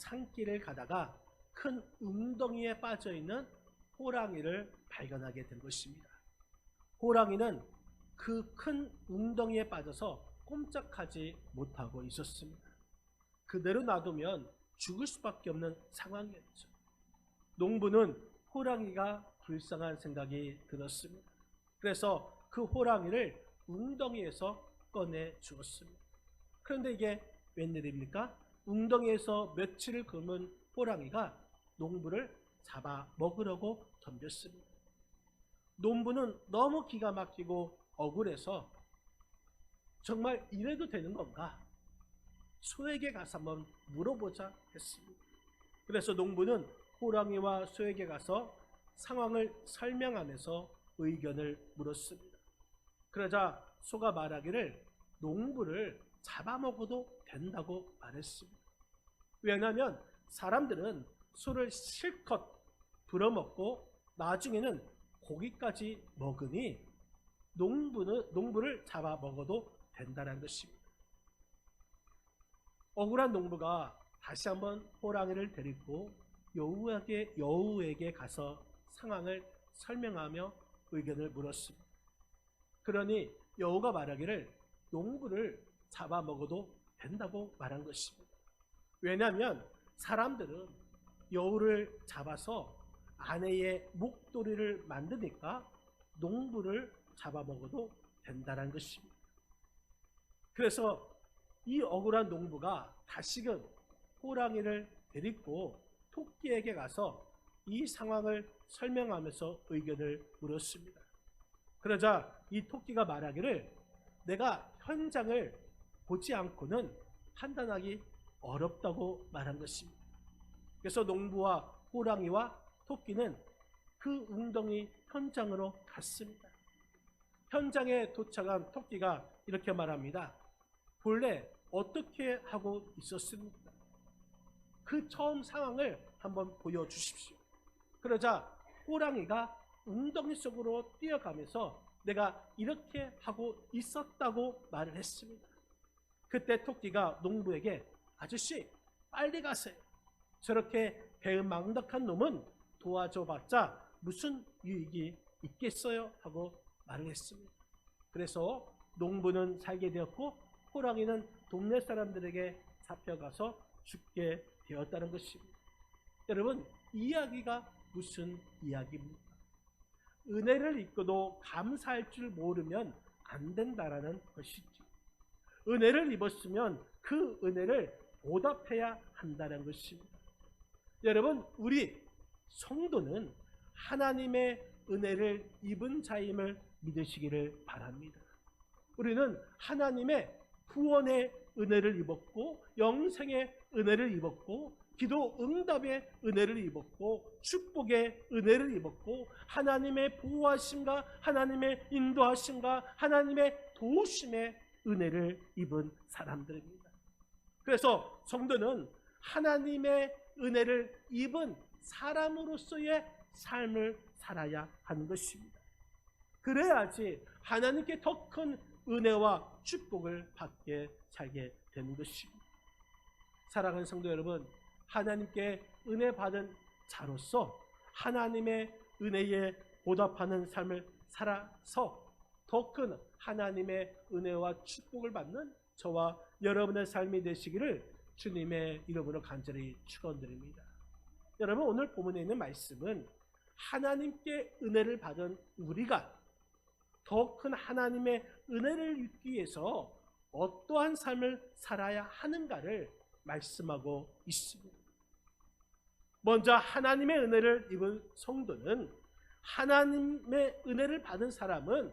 산길을 가다가 큰 웅덩이에 빠져있는 호랑이를 발견하게 된 것입니다. 호랑이는 그 큰 웅덩이에 빠져서 꼼짝하지 못하고 있었습니다. 그대로 놔두면 죽을 수밖에 없는 상황이었죠. 농부는 호랑이가 불쌍한 생각이 들었습니다. 그래서 그 호랑이를 웅덩이에서 꺼내 주었습니다. 그런데 이게 웬일입니까? 웅덩이에서 며칠을 굶은 호랑이가 농부를 잡아 먹으려고 덤볐습니다. 농부는 너무 기가 막히고 억울해서 정말 이래도 되는 건가? 소에게 가서 한번 물어보자 했습니다. 그래서 농부는 호랑이와 소에게 가서 상황을 설명하면서 의견을 물었습니다. 그러자 소가 말하기를 농부를 잡아먹어도 된다고 말했습니다. 왜냐하면 사람들은 소를 실컷 불어먹고 나중에는 고기까지 먹으니 농부를 잡아먹어도 된다는 것입니다. 억울한 농부가 다시 한번 호랑이를 데리고 여우에게 가서 상황을 설명하며 의견을 물었습니다. 그러니 여우가 말하기를 농부를 잡아먹어도 된다고 말한 것입니다. 왜냐하면 사람들은 여우를 잡아서 아내의 목도리를 만드니까 농부를 잡아먹어도 된다는 것입니다. 그래서 이 억울한 농부가 다시금 호랑이를 데리고 토끼에게 가서 이 상황을 설명하면서 의견을 물었습니다. 그러자 이 토끼가 말하기를 내가 현장을 보지 않고는 판단하기 어렵다고 말한 것입니다. 그래서 농부와 호랑이와 토끼는 그 웅덩이 현장으로 갔습니다. 현장에 도착한 토끼가 이렇게 말합니다. 본래 어떻게 하고 있었습니까? 그 처음 상황을 한번 보여주십시오. 그러자 호랑이가 웅덩이 속으로 뛰어가면서 내가 이렇게 하고 있었다고 말을 했습니다. 그때 토끼가 농부에게 아저씨 빨리 가세요. 저렇게 배은망덕한 놈은 도와줘봤자 무슨 유익이 있겠어요? 하고 말을 했습니다. 그래서 농부는 살게 되었고 호랑이는 동네 사람들에게 잡혀가서 죽게 되었다는 것입니다. 여러분, 이야기가 무슨 이야기입니까? 은혜를 입고도 감사할 줄 모르면 안 된다라는 것이죠. 은혜를 입었으면 그 은혜를 보답해야 한다는 것입니다. 여러분, 우리 성도는 하나님의 은혜를 입은 자임을 믿으시기를 바랍니다. 우리는 하나님의 구원의 은혜를 입었고 영생의 은혜를 입었고 기도 응답의 은혜를 입었고 축복의 은혜를 입었고 하나님의 보호하심과 하나님의 인도하심과 하나님의 도우심의 은혜를 입은 사람들입니다. 그래서 성도는 하나님의 은혜를 입은 사람으로서의 삶을 살아야 하는 것입니다. 그래야지 하나님께 더 큰 은혜와 축복을 받게 살게 되는 것입니다. 사랑하는 성도 여러분, 하나님께 은혜 받은 자로서 하나님의 은혜에 보답하는 삶을 살아서 더 큰 하나님의 은혜와 축복을 받는 저와 여러분의 삶이 되시기를 주님의 이름으로 간절히 축원드립니다. 여러분, 오늘 본문에 있는 말씀은 하나님께 은혜를 받은 우리가 더 큰 하나님의 은혜를 입기 위해서 어떠한 삶을 살아야 하는가를 말씀하고 있습니다. 먼저 하나님의 은혜를 입은 성도는, 하나님의 은혜를 받은 사람은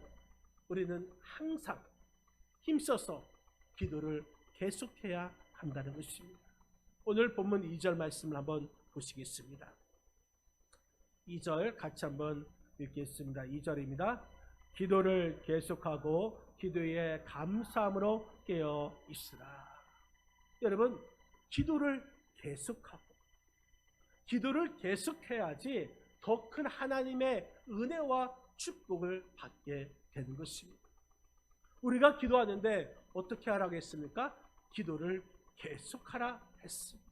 우리는 항상 힘써서 기도를 계속해야 한다는 것입니다. 오늘 본문 2절 말씀을 한번 보시겠습니다. 2절 같이 한번 읽겠습니다. 2절입니다. 기도를 계속하고 기도에 감사함으로 깨어 있으라. 여러분, 기도를 계속하고 기도를 계속해야지 더 큰 하나님의 은혜와 축복을 받게 되는 것입니다. 우리가 기도하는데 어떻게 하라고 했습니까? 기도를 계속하라 했습니다.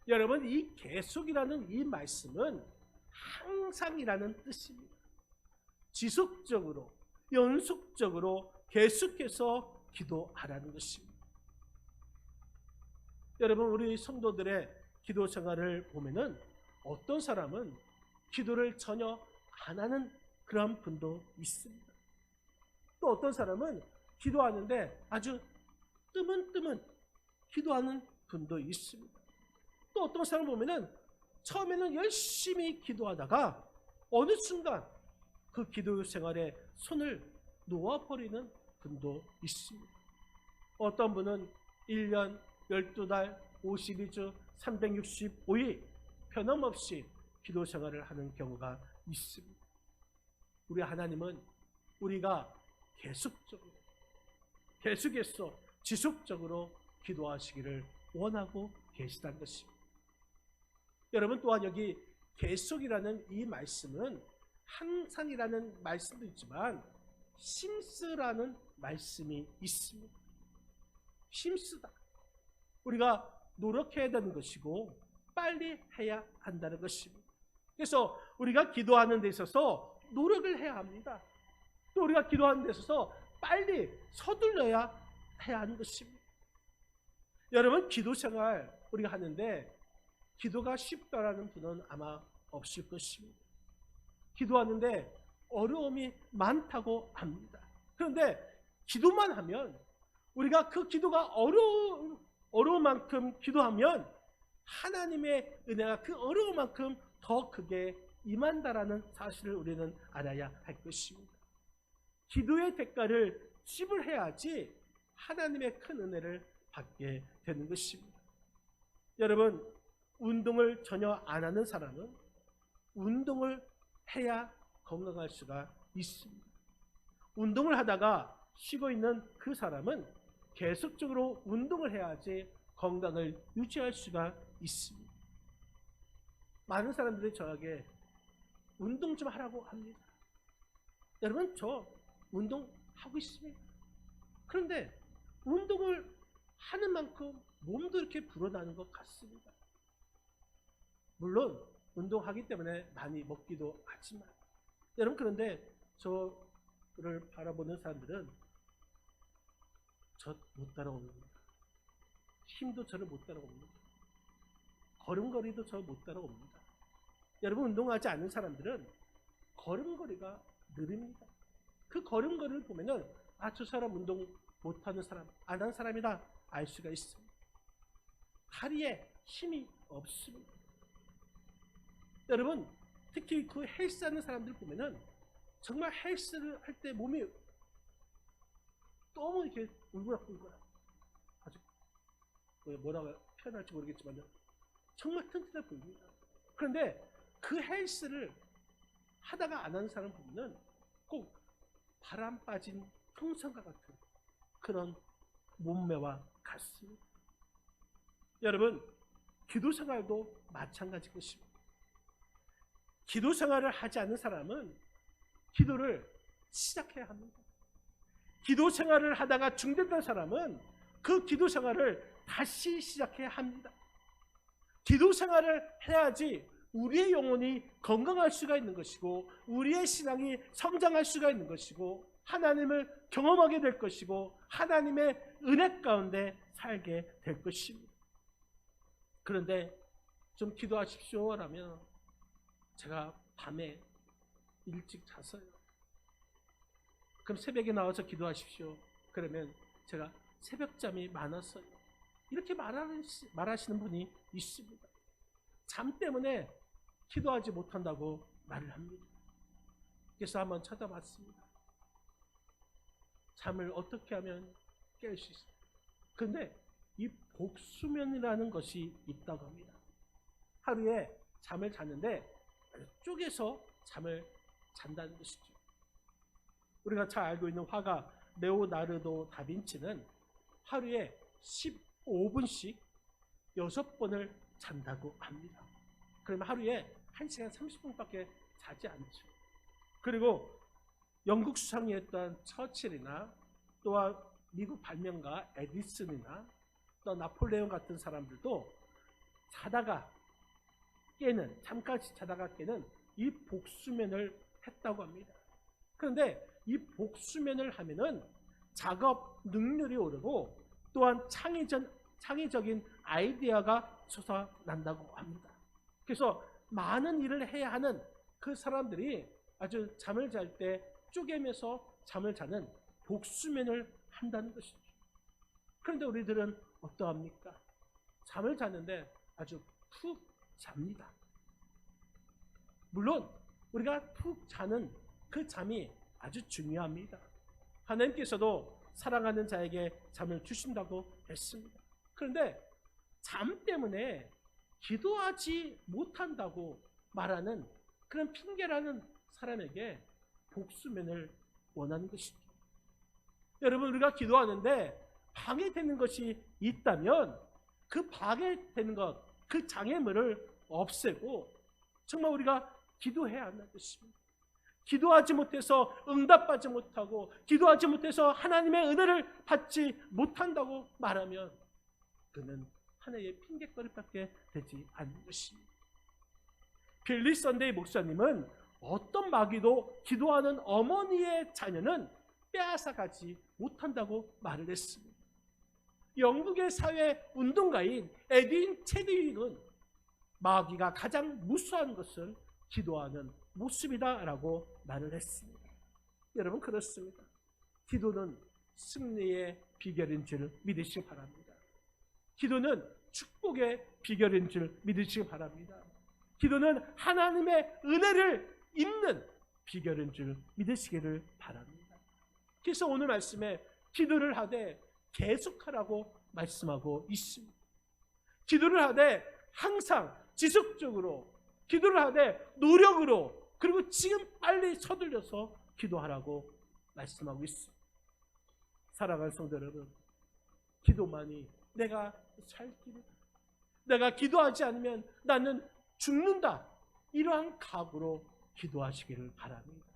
여러분, 이 계속이라는 이 말씀은 항상이라는 뜻입니다. 지속적으로, 연속적으로 계속해서 기도하라는 것입니다. 여러분, 우리 성도들의 기도 생활을 보면은 어떤 사람은 기도를 전혀 안 하는 그런 분도 있습니다. 또 어떤 사람은 기도하는데 아주 뜨문뜨문 기도하는 분도 있습니다. 또 어떤 사람 보면은 처음에는 열심히 기도하다가 어느 순간 그 기도 생활에 손을 놓아버리는 분도 있습니다. 어떤 분은 1년 12달 52주 365일 변함없이 기도 생활을 하는 경우가 있습니다. 우리 하나님은 우리가 계속해서 지속적으로 기도하시기를 원하고 계시다는 것입니다. 여러분, 또한 여기 계속이라는 이 말씀은 항상이라는 말씀도 있지만 심쓰라는 말씀이 있습니다. 심쓰다. 우리가 노력해야 되는 것이고 빨리 해야 한다는 것입니다. 그래서 우리가 기도하는 데 있어서 노력을 해야 합니다. 또 우리가 기도하는 데 있어서 빨리 서둘러야 해야 하는 것입니다. 여러분, 기도 생활 우리가 하는데 기도가 쉽다라는 분은 아마 없을 것입니다. 기도하는데 어려움이 많다고 합니다. 그런데 기도만 하면 우리가 그 기도가 어려운 만큼 기도하면 하나님의 은혜가 그 어려운 만큼 더 크게 임한다라는 사실을 우리는 알아야 할 것입니다. 기도의 대가를 지불해야지 하나님의 큰 은혜를 받게 되는 것입니다. 여러분, 운동을 전혀 안 하는 사람은 운동을 해야 건강할 수가 있습니다. 운동을 하다가 쉬고 있는 그 사람은 계속적으로 운동을 해야지 건강을 유지할 수가 있습니다. 많은 사람들이 저에게 운동 좀 하라고 합니다. 여러분, 저 운동하고 있습니다. 그런데 운동을 하는 만큼 몸도 이렇게 불어나는 것 같습니다. 물론 운동하기 때문에 많이 먹기도 하지만 여러분, 그런데 저를 바라보는 사람들은 저 못 따라옵니다. 힘도 저를 못 따라옵니다. 걸음걸이도 저 못 따라옵니다. 여러분, 운동하지 않는 사람들은 걸음걸이가 느립니다. 그 걸음걸이를 보면은 저 사람 운동 못하는 사람, 안 한 사람이다 알 수가 있습니다. 다리에 힘이 없습니다. 여러분, 특히 그 헬스하는 사람들 보면은 정말 헬스를 할 때 몸이 너무 이렇게 울그락불그락, 아주 뭐라고 표현할지 모르겠지만 정말 튼튼해 보입니다. 그런데 그 헬스를 하다가 안 하는 사람 보면은 꼭 바람 빠진 풍선과 같은 그런 몸매와 같습니다. 여러분, 기도 생활도 마찬가지일 것입니다. 기도 생활을 하지 않는 사람은 기도를 시작해야 합니다. 기도 생활을 하다가 중단된 사람은 그 기도 생활을 다시 시작해야 합니다. 기도 생활을 해야지 우리의 영혼이 건강할 수가 있는 것이고 우리의 신앙이 성장할 수가 있는 것이고 하나님을 경험하게 될 것이고 하나님의 은혜 가운데 살게 될 것입니다. 그런데 좀 기도하십시오 라면 제가 밤에 일찍 잤어요. 그럼 새벽에 나와서 기도하십시오. 그러면 제가 새벽잠이 많았어요. 이렇게 말하시는 분이 있습니다. 잠 때문에 기도하지 못한다고 말을 합니다. 그래서 한번 찾아봤습니다. 잠을 어떻게 하면 깰 수 있어요? 그런데 이 복수면이라는 것이 있다고 합니다. 하루에 잠을 잤는데 쪼개서 잠을 잔다는 것이죠. 우리가 잘 알고 있는 화가 레오나르도 다빈치는 하루에 15분씩 6번을 잔다고 합니다. 그러면 하루에 1시간 30분밖에 자지 않죠. 그리고 영국 수상이었던 처칠이나 또한 미국 발명가 에디슨이나 또 나폴레옹 같은 사람들도 자다가 깨는, 잠깐씩 자다가 깨는 이 복수면을 했다고 합니다. 그런데 이 복수면을 하면은 작업 능률이 오르고 또한 창의적인 아이디어가 솟아난다고 합니다. 그래서 많은 일을 해야 하는 그 사람들이 아주 잠을 잘 때 쪼개면서 잠을 자는 복수면을 한다는 것이죠. 그런데 우리들은 어떠합니까? 잠을 자는데 아주 푹 잡니다. 물론 우리가 푹 자는 그 잠이 아주 중요합니다. 하나님께서도 사랑하는 자에게 잠을 주신다고 했습니다. 그런데 잠 때문에 기도하지 못한다고 말하는 그런 핑계라는 사람에게 복수면을 원하는 것이죠. 여러분, 우리가 기도하는데 방해되는 것이 있다면 그 방해되는 것, 그 장애물을 없애고 정말 우리가 기도해야 한다는 것입니다. 기도하지 못해서 응답받지 못하고 기도하지 못해서 하나님의 은혜를 받지 못한다고 말하면 그는 하나의 핑계거리밖에 되지 않는 것입니다. 빌리 선데이 목사님은 어떤 마귀도 기도하는 어머니의 자녀는 빼앗아가지 못한다고 말을 했습니다. 영국의 사회 운동가인 에딘 체드윅은 마귀가 가장 무수한 것은 기도하는 모습이다라고 말을 했습니다. 여러분, 그렇습니다. 기도는 승리의 비결인 줄 믿으시기 바랍니다. 기도는 축복의 비결인 줄 믿으시기 바랍니다. 기도는 하나님의 은혜를 입는 비결인 줄 믿으시기를 바랍니다. 그래서 오늘 말씀에 기도를 하되 계속하라고 말씀하고 있습니다. 기도를 하되 항상 지속적으로, 기도를 하되 노력으로, 그리고 지금 빨리 서둘러서 기도하라고 말씀하고 있습니다. 사랑하는 성도 여러분, 기도만이 내가 살 길이다, 내가 기도하지 않으면 나는 죽는다, 이러한 각오로 기도하시기를 바랍니다.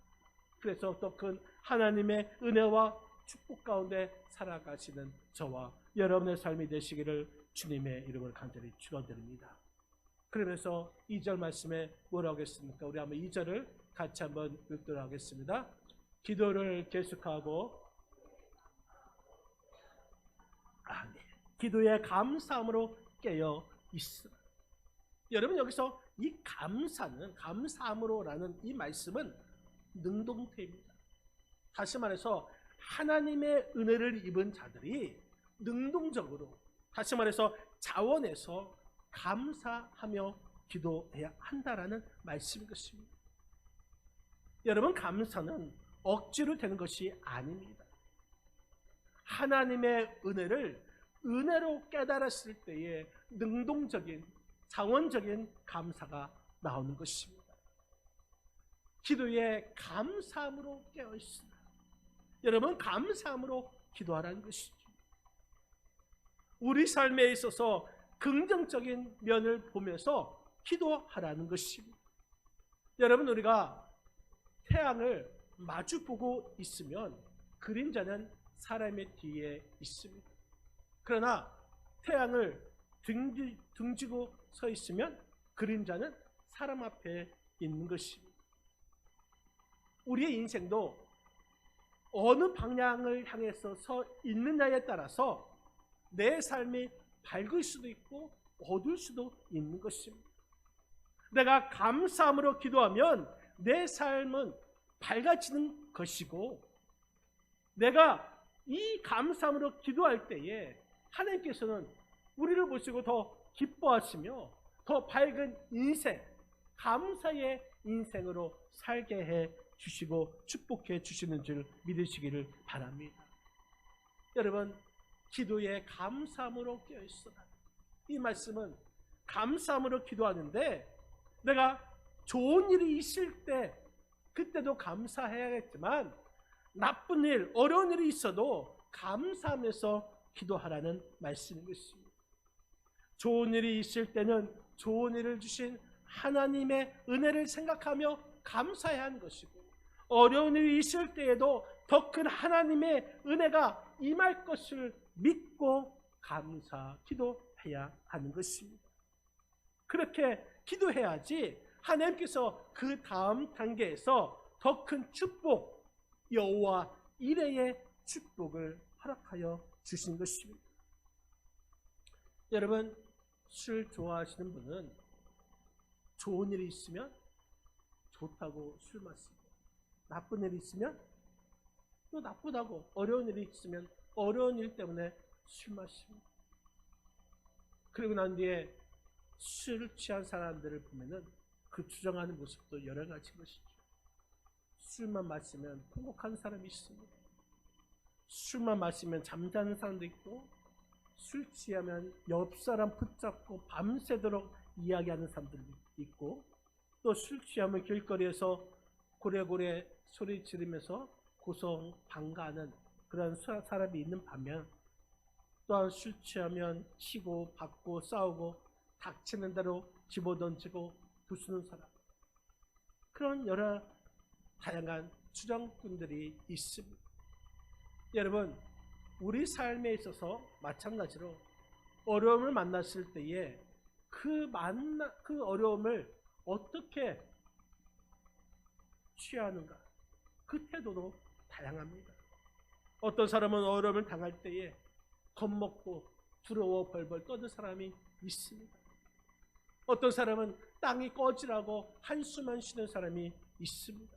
그래서 더 큰 하나님의 은혜와 축복 가운데 살아가시는 저와 여러분의 삶이 되시기를 주님의 이름으로 간절히 축원드립니다. 그러면서 2절 말씀에 뭐라고 하겠습니까? 우리 한번 2절을 같이 한번 읽도록 하겠습니다. 기도를 계속하고 기도에 감사함으로 깨어 있으라. 여러분, 여기서 이 감사함으로라는 이 말씀은 능동태입니다. 다시 말해서 하나님의 은혜를 입은 자들이 능동적으로, 다시 말해서 자원해서 감사하며 기도해야 한다라는 말씀인 것입니다. 여러분, 감사는 억지로 되는 것이 아닙니다. 하나님의 은혜를 은혜로 깨달았을 때에 능동적인, 자원적인 감사가 나오는 것입니다. 기도에 감사함으로 깨어있습니다. 여러분, 감사함으로 기도하라는 것이죠. 우리 삶에 있어서 긍정적인 면을 보면서 기도하라는 것입니다. 여러분, 우리가 태양을 마주보고 있으면 그림자는 사람의 뒤에 있습니다. 그러나 태양을 등지고 서 있으면 그림자는 사람 앞에 있는 것입니다. 우리의 인생도 어느 방향을 향해서 서 있느냐에 따라서 내 삶이 밝을 수도 있고 어두울 수도 있는 것입니다. 내가 감사함으로 기도하면 내 삶은 밝아지는 것이고, 내가 이 감사함으로 기도할 때에 하나님께서는 우리를 보시고 더 기뻐하시며 더 밝은 인생, 감사의 인생으로 살게 해 주시고 축복해 주시는 줄 믿으시기를 바랍니다. 여러분, 기도에 감사함으로 깨어있어라. 이 말씀은 감사함으로 기도하는데, 내가 좋은 일이 있을 때 그때도 감사해야겠지만 나쁜 일, 어려운 일이 있어도 감사하면서 기도하라는 말씀인 것입니다. 좋은 일이 있을 때는 좋은 일을 주신 하나님의 은혜를 생각하며 감사해야 하는 것이고, 어려운 일이 있을 때에도 더 큰 하나님의 은혜가 임할 것을 믿고 감사, 기도해야 하는 것입니다. 그렇게 기도해야지 하나님께서 그 다음 단계에서 더 큰 축복, 여호와 이레의 축복을 허락하여 주신 것입니다. 여러분, 술 좋아하시는 분은 좋은 일이 있으면 좋다고 술 마시고, 나쁜 일이 있으면 또 나쁘다고, 어려운 일이 있으면 어려운 일 때문에 술 마시고, 그리고 난 뒤에 술을 취한 사람들을 보면은 그 주장하는 모습도 여러 가지 것이죠. 술만 마시면 통곡하는 사람이 있습니다. 술만 마시면 잠자는 사람도 있고, 술 취하면 옆 사람 붙잡고 밤새도록 이야기하는 사람들도 있고, 또 술 취하면 길거리에서 고래고래 소리 지르면서 고성방가하는 그런 사람이 있는 반면, 또한 술 취하면 치고 받고 싸우고 닥치는 대로 집어던지고 부수는 사람, 그런 여러 다양한 주장꾼들이 있습니다. 여러분, 우리 삶에 있어서 마찬가지로 어려움을 만났을 때에 그 어려움을 어떻게 취하는가, 그 태도도 다양합니다. 어떤 사람은 어려움을 당할 때에 겁먹고 두려워 벌벌 떠는 사람이 있습니다. 어떤 사람은 땅이 꺼지라고 한숨만 쉬는 사람이 있습니다.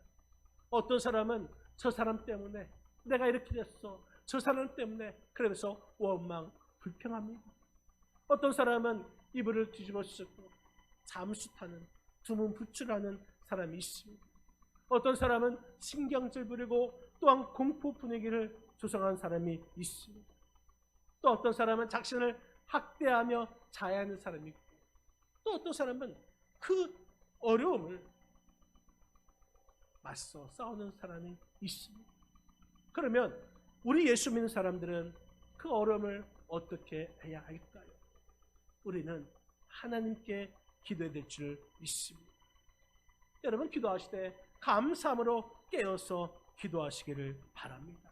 어떤 사람은 저 사람 때문에 내가 이렇게 됐어, 저 사람 때문에, 그러면서 원망 불평합니다. 어떤 사람은 이불을 뒤집어 쓰고 잠수 타는, 두문불출하는 사람이 있습니다. 어떤 사람은 신경질 부리고 또한 공포 분위기를 조성한 사람이 있습니다. 또 어떤 사람은 자신을 학대하며 자해하는 사람이 있고, 또 어떤 사람은 그 어려움을 맞서 싸우는 사람이 있습니다. 그러면 우리 예수 믿는 사람들은 그 어려움을 어떻게 해야 할까요? 우리는 하나님께 기도해야 될 줄 믿습니다. 여러분, 기도하실 때 감사함으로 깨어서 기도하시기를 바랍니다.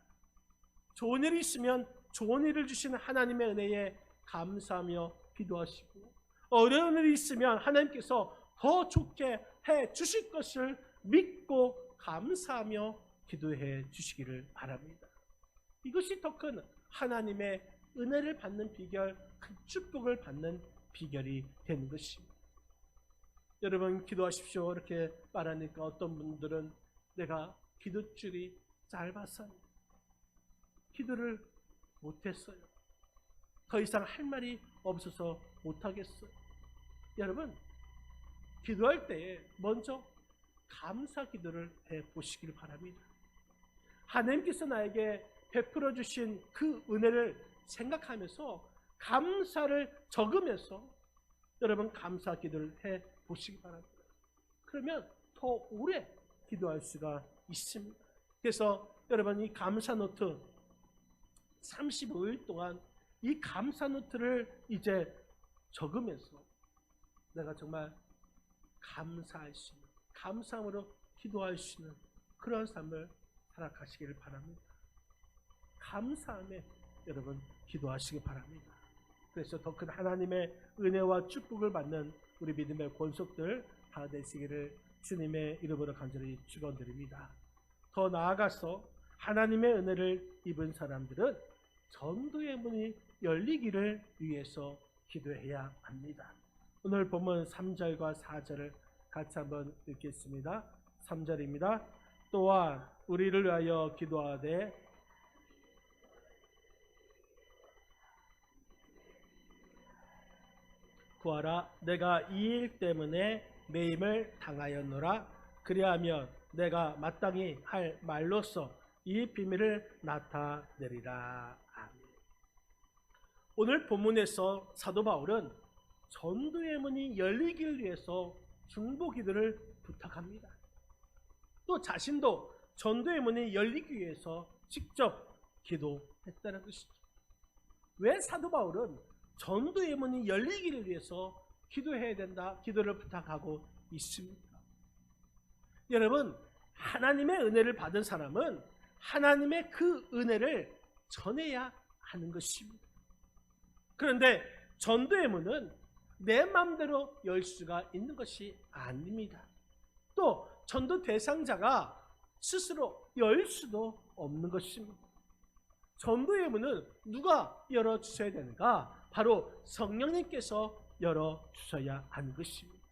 좋은 일이 있으면 좋은 일을 주시는 하나님의 은혜에 감사하며 기도하시고, 어려운 일이 있으면 하나님께서 더 좋게 해 주실 것을 믿고 감사하며 기도해 주시기를 바랍니다. 이것이 더 큰 하나님의 은혜를 받는 비결, 큰 축복을 받는 비결이 되는 것입니다. 여러분, 기도하십시오 이렇게 말하니까 어떤 분들은 내가 기도줄이 짧아서 기도를 못했어요, 더 이상 할 말이 없어서 못하겠어요. 여러분, 기도할 때에 먼저 감사 기도를 해보시길 바랍니다. 하나님께서 나에게 베풀어 주신 그 은혜를 생각하면서 감사를 적으면서 여러분 감사 기도를 해보시기 바랍니다. 그러면 더 오래 기도할 수가 있습니다. 그래서 여러분, 이 감사 노트 35일 동안 이 감사 노트를 이제 적으면서 내가 정말 감사할 수 있는, 감사함으로 기도할 수 있는 그런 삶을 살아가시기를 바랍니다. 감사함에 여러분 기도하시기 바랍니다. 그래서 더 큰 하나님의 은혜와 축복을 받는 우리 믿음의 권속들 다 되시기를 주님의 이름으로 간절히 축원드립니다. 더 나아가서 하나님의 은혜를 입은 사람들은 전도의 문이 열리기를 위해서 기도해야 합니다. 오늘 본문 3절과 4절을 같이 한번 읽겠습니다. 3절입니다. 또한 우리를 위하여 기도하되 구하라. 내가 이 일 때문에 매임을 당하였노라. 그리하면 내가 마땅히 할 말로써 이 비밀을 나타내리라. 아멘. 오늘 본문에서 사도 바울은 전도의 문이 열리기를 위해서 중보 기도를 부탁합니다. 또 자신도 전도의 문이 열리기 위해서 직접 기도했다는 것이죠. 왜 사도 바울은 전도의 문이 열리기를 위해서 기도해야 된다, 기도를 부탁하고 있습니다? 여러분, 하나님의 은혜를 받은 사람은 하나님의 그 은혜를 전해야 하는 것입니다. 그런데 전도의 문은 내 마음대로 열 수가 있는 것이 아닙니다. 또 전도 대상자가 스스로 열 수도 없는 것입니다. 전도의 문은 누가 열어주셔야 되는가? 바로 성령님께서 열어주셔야 하는 것입니다.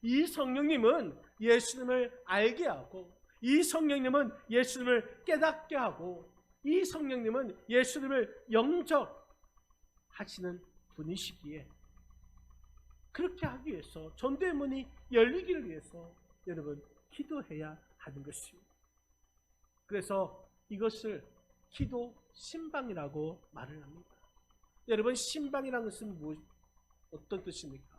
이 성령님은 예수님을 알게 하고, 이 성령님은 예수님을 깨닫게 하고, 이 성령님은 예수님을 영접하시는 분이시기에 그렇게 하기 위해서, 전도의 문이 열리기를 위해서 여러분 기도해야 하는 것입니다. 그래서 이것을 기도 신방이라고 말을 합니다. 여러분, 신방이라는 것은 어떤 뜻입니까?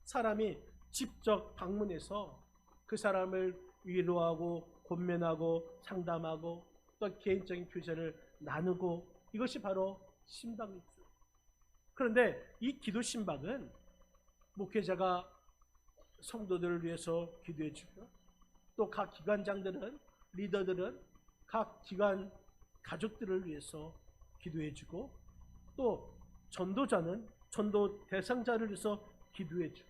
사람이 직접 방문해서 그 사람을 위로하고 권면하고 상담하고 또 개인적인 교제를 나누고, 이것이 바로 신방이죠. 그런데 이 기도 신방은 목회자가 성도들을 위해서 기도해 주고, 또 각 기관장들은, 리더들은 각 기관 가족들을 위해서 기도해 주고, 또 전도자는 전도 대상자를 위해서 기도해 주고,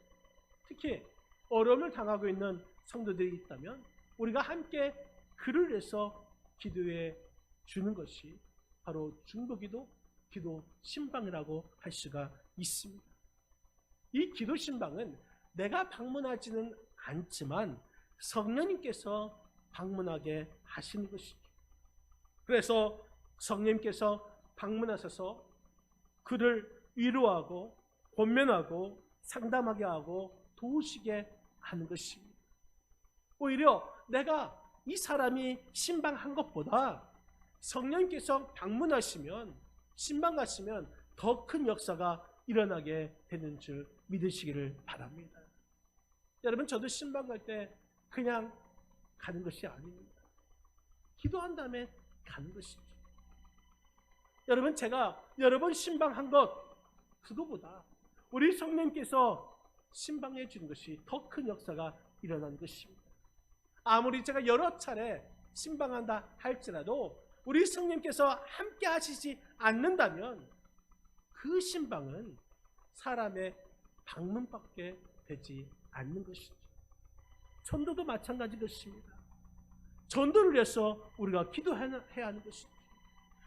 특히 어려움을 당하고 있는 성도들이 있다면 우리가 함께 그를 위해서 기도해 주는 것이 바로 중보기도, 기도 신방이라고 할 수가 있습니다. 이 기도 신방은 내가 방문하지는 않지만 성령님께서 방문하게 하시는 것이죠. 그래서 성령님께서 방문하셔서 그를 위로하고 권면하고 상담하게 하고 도우시게 하는 것입니다. 오히려 내가 이 사람이 신방한 것보다 성령님께서 방문하시면, 신방 가시면 더 큰 역사가 일어나게 되는 줄 믿으시기를 바랍니다. 여러분, 저도 신방 갈 때 그냥 가는 것이 아닙니다. 기도한 다음에 가는 것이죠. 여러분, 제가 여러 번 신방한 것, 그거보다 우리 성령님께서 신방해 주는 것이 더 큰 역사가 일어나는 것입니다. 아무리 제가 여러 차례 신방한다 할지라도 우리 성령님께서 함께 하시지 않는다면 그 신방은 사람의 방문밖에 되지 않는 것이죠. 전도도 마찬가지 것입니다. 전도를 위해서 우리가 기도해야 하는 것이죠.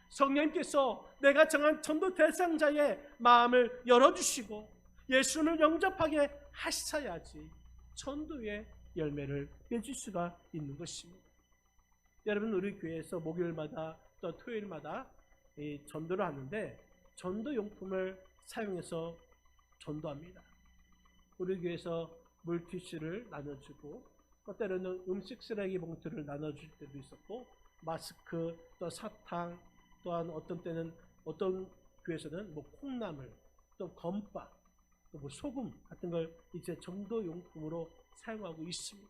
성령님께서 내가 정한 전도 대상자의 마음을 열어주시고 예수님을 영접하게 하셔야지 전도의 열매를 맺을 수가 있는 것입니다. 여러분, 우리 교회에서 목요일마다 또 토요일마다 전도를 하는데 전도용품을 사용해서 전도합니다. 우리 교회에서 물티슈를 나눠주고, 또 때로는 음식 쓰레기 봉투를 나눠줄 때도 있었고, 마스크, 또 사탕, 또한 어떤 때는 어떤 교회에서는 콩나물, 또 건밥, 또 소금 같은 걸 이제 전도용품으로 사용하고 있습니다.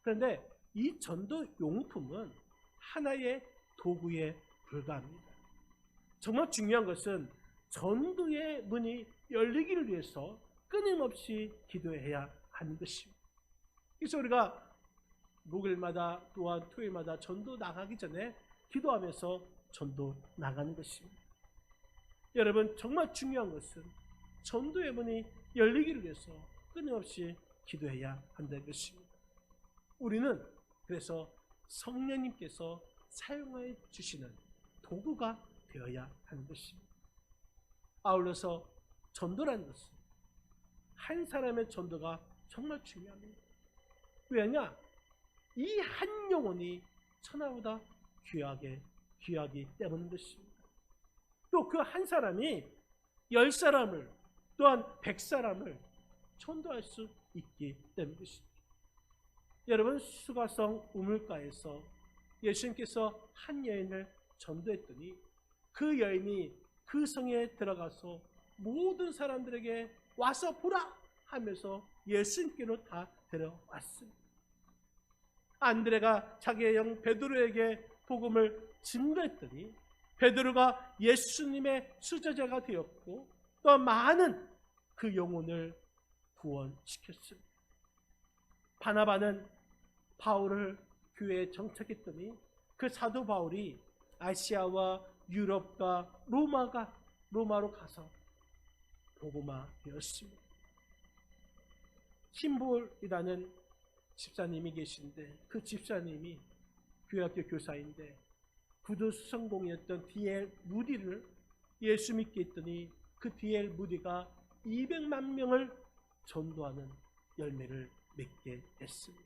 그런데 이 전도용품은 하나의 도구에 불과합니다. 정말 중요한 것은 전도의 문이 열리기를 위해서 끊임없이 기도해야 하는 것입니다. 그래서 우리가 목요일마다 또한 토요일마다 전도 나가기 전에 기도하면서 전도 나가는 것입니다. 여러분, 정말 중요한 것은 전도의 문이 열리기를 위해서 끊임없이 기도해야 한다는 것입니다. 우리는 그래서 성령님께서 사용해 주시는 도구가 되어야 하는 것입니다. 아울러서 전도라는 것은 한 사람의 전도가 정말 중요합니다. 왜냐? 이 한 영혼이 천하보다 귀하기 때문인 것입니다. 또 그 한 사람이 10사람을 또한 100사람을 전도할 수 있기 때문인 것입니다. 여러분, 수가성 우물가에서 예수님께서 한 여인을 전도했더니 그 여인이 그 성에 들어가서 모든 사람들에게 와서 보라 하면서 예수님께로 다 데려왔습니다. 안드레가 자기의 형 베드로에게 복음을 증거했더니 베드로가 예수님의 수제자가 되었고 또 많은 그 영혼을 구원시켰습니다. 바나바는 바울을 교회에 정착했더니 그 사도 바울이 아시아와 유럽과 로마로 가서 복음화 되었습니다. 김볼이라는 집사님이 계신데, 그 집사님이 교회학교 교사인데 구두 수성공이었던 D.L. 무디를 예수 믿게 했더니 그 D.L. 무디가 200만 명을 전도하는 열매를 맺게 했습니다.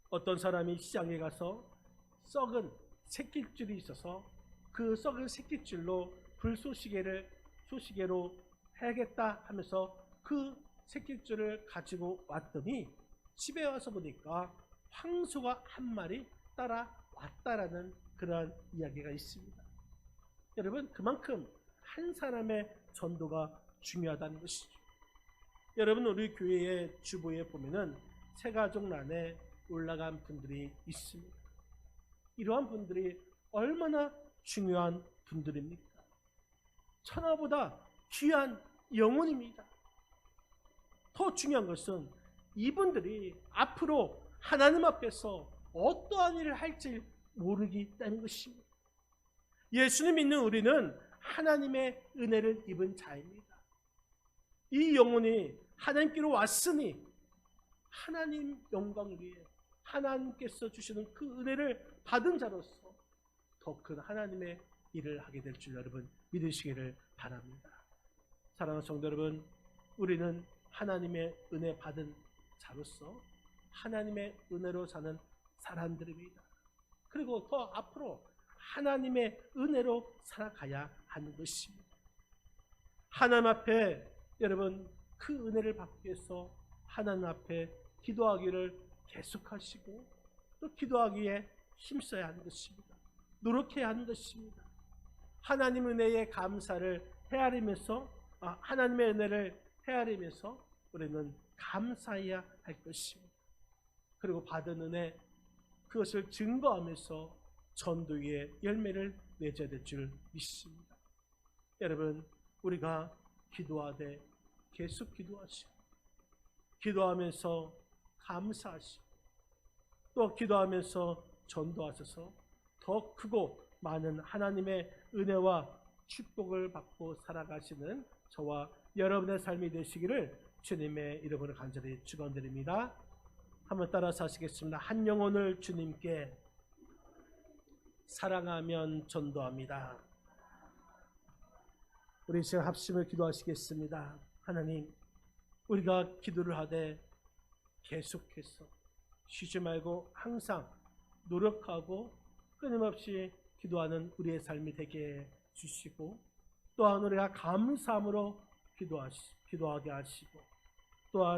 어떤 사람이 시장에 가서 썩은 새끼줄이 있어서 그 썩은 새끼줄로 소시계로 해야겠다 하면서 그 새끼줄을 가지고 왔더니 집에 와서 보니까 황소가 한 마리 따라왔다라는 그러한 이야기가 있습니다. 여러분, 그만큼 한 사람의 전도가 중요하다는 것이죠. 여러분, 우리 교회의 주보에 보면은 새가족란에 올라간 분들이 있습니다. 이러한 분들이 얼마나 중요한 분들입니까? 천하보다 귀한 영혼입니다. 더 중요한 것은 이분들이 앞으로 하나님 앞에서 어떠한 일을 할지 모르기 때문인 것입니다. 예수님 믿는 우리는 하나님의 은혜를 입은 자입니다. 이 영혼이 하나님께로 왔으니 하나님 영광을 위해 하나님께서 주시는 그 은혜를 받은 자로서 더 큰 하나님의 일을 하게 될 줄 여러분 믿으시기를 바랍니다. 사랑하는 성도 여러분, 우리는 하나님의 은혜 받은 자로서 하나님의 은혜로 사는 사람들입니다. 그리고 더 앞으로 하나님의 은혜로 살아가야 하는 것입니다. 하나님 앞에 여러분 그 은혜를 받기 위해서 하나님 앞에 기도하기를 계속하시고 또 기도하기에 힘써야 하는 것입니다. 노력해야 하는 것입니다. 하나님 은혜에 감사를 헤아리면서 하나님의 은혜를 헤아리면서 우리는 감사해야 할 것입니다. 그리고 받은 은혜 그것을 증거하면서 전도의 열매를 맺어야 될 줄 믿습니다. 여러분, 우리가 기도하되 계속 기도하시고 기도하면서 감사하시고 또 기도하면서 전도하셔서 더 크고 많은 하나님의 은혜와 축복을 받고 살아가시는 저와 여러분의 삶이 되시기를 주님의 이름으로 간절히 축원드립니다. 한번 따라서 하시겠습니다. 한 영혼을 주님께 사랑하면 전도합니다. 우리 지금 합심을 기도하시겠습니다. 하나님, 우리가 기도를 하되 계속해서 쉬지 말고 항상 노력하고 끊임없이 기도하는 우리의 삶이 되게 해주시고 또한 우리가 감사함으로 기도하게 하시고 또한